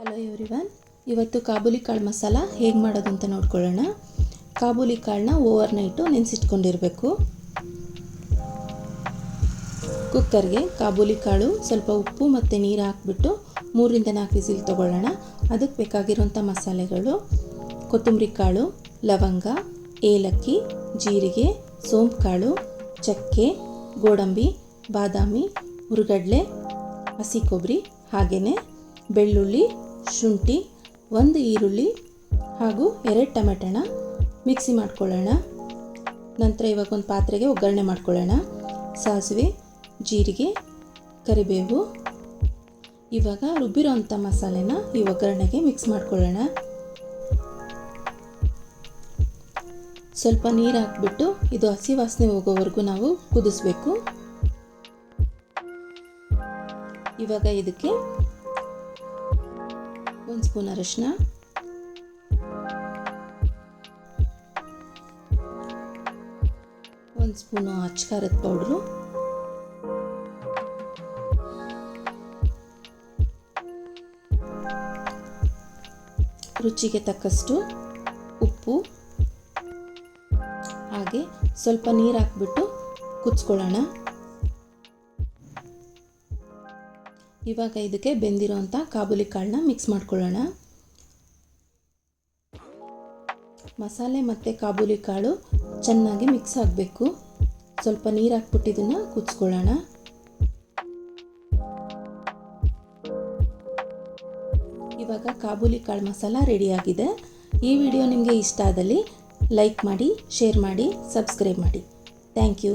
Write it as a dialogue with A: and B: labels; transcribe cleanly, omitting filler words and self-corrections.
A: Hello everyone, ಇವತ್ತು ಕಾಬೂಲಿ ಕಾಳು ಮಸಾಲ ಹೇಗೆ ಮಾಡೋದು ಅಂತ ನೋಡ್ಕೊಳ್ಳೋಣ. ಕಾಬೂಲಿ ಕಾಳನ್ನ ಓವರ್ ನೈಟು ನೆನೆಸಿಟ್ಕೊಂಡಿರಬೇಕು. ಕುಕ್ಕರ್ಗೆ ಕಾಬೂಲಿ ಕಾಳು, ಸ್ವಲ್ಪ ಉಪ್ಪು ಮತ್ತು ನೀರು ಹಾಕ್ಬಿಟ್ಟು 3-4 ವಿಸಿಲ್ ತೊಗೊಳ್ಳೋಣ. ಅದಕ್ಕೆ ಬೇಕಾಗಿರುವಂಥ ಮಸಾಲೆಗಳು: ಕೊತ್ತಂಬರಿ ಕಾಳು, ಲವಂಗ, ಏಲಕ್ಕಿ, ಜೀರಿಗೆ, ಸೋಂಪು ಕಾಳು, ಚಕ್ಕೆ, ಗೋಡಂಬಿ, ಬಾದಾಮಿ, ಹುರಿಗಡಲೆ, ಹಸಿ ಕೊಬ್ಬರಿ, ಹಾಗೆಯೇ ಬೆಳ್ಳುಳ್ಳಿ, ಶುಂಠಿ, 1 ಈರುಳ್ಳಿ ಹಾಗೂ 2 ಟೊಮೆಟೊನ ಮಿಕ್ಸಿ ಮಾಡ್ಕೊಳ್ಳೋಣ. ನಂತರ ಇವಾಗ ಒಂದು ಪಾತ್ರೆಗೆ ಒಗ್ಗರಣೆ ಮಾಡ್ಕೊಳ್ಳೋಣ. ಸಾಸಿವೆ, ಜೀರಿಗೆ, ಕರಿಬೇವು. ಇವಾಗ ರುಬ್ಬಿರೋಂಥ ಮಸಾಲೆನ ಈ ಒಗ್ಗರಣೆಗೆ ಮಿಕ್ಸ್ ಮಾಡ್ಕೊಳ್ಳೋಣ. ಸ್ವಲ್ಪ ನೀರು ಹಾಕ್ಬಿಟ್ಟು ಇದು ಹಸಿ ವಾಸನೆ ಹೋಗೋವರೆಗೂ ನಾವು ಕುದಿಸ್ಬೇಕು. ಇವಾಗ ಇದಕ್ಕೆ 1 ಸ್ಪೂನ್ ಅರಿಶಿನ, 1 ಸ್ಪೂನು ಅಚ್ಚ ಪೌಡ್ರು, ರುಚಿಗೆ ತಕ್ಕಷ್ಟು ಉಪ್ಪು, ಹಾಗೆ ಸ್ವಲ್ಪ ನೀರು ಹಾಕ್ಬಿಟ್ಟು ಕುದಿಸ್ಕೊಳ್ಳೋಣ. ಇವಾಗ ಇದಕ್ಕೆ ಬೆಂದಿರೋಂಥ ಕಾಬೂಲಿ ಕಾಳನ್ನ ಮಿಕ್ಸ್ ಮಾಡ್ಕೊಳ್ಳೋಣ. ಮಸಾಲೆ ಮತ್ತು ಕಾಬೂಲಿ ಕಾಳು ಚೆನ್ನಾಗಿ ಮಿಕ್ಸ್ ಆಗಬೇಕು. ಸ್ವಲ್ಪ ನೀರು ಹಾಕ್ಬಿಟ್ಟು ಇದನ್ನು ಕುದಿಸ್ಕೊಳ್ಳೋಣ. ಇವಾಗ ಕಾಬೂಲಿ ಕಾಳು ಮಸಾಲ ರೆಡಿಯಾಗಿದೆ. ಈ ವಿಡಿಯೋ ನಿಮಗೆ ಇಷ್ಟ ಆದಲ್ಲಿ ಲೈಕ್ ಮಾಡಿ, ಶೇರ್ ಮಾಡಿ, ಸಬ್ಸ್ಕ್ರೈಬ್ ಮಾಡಿ. Thank you.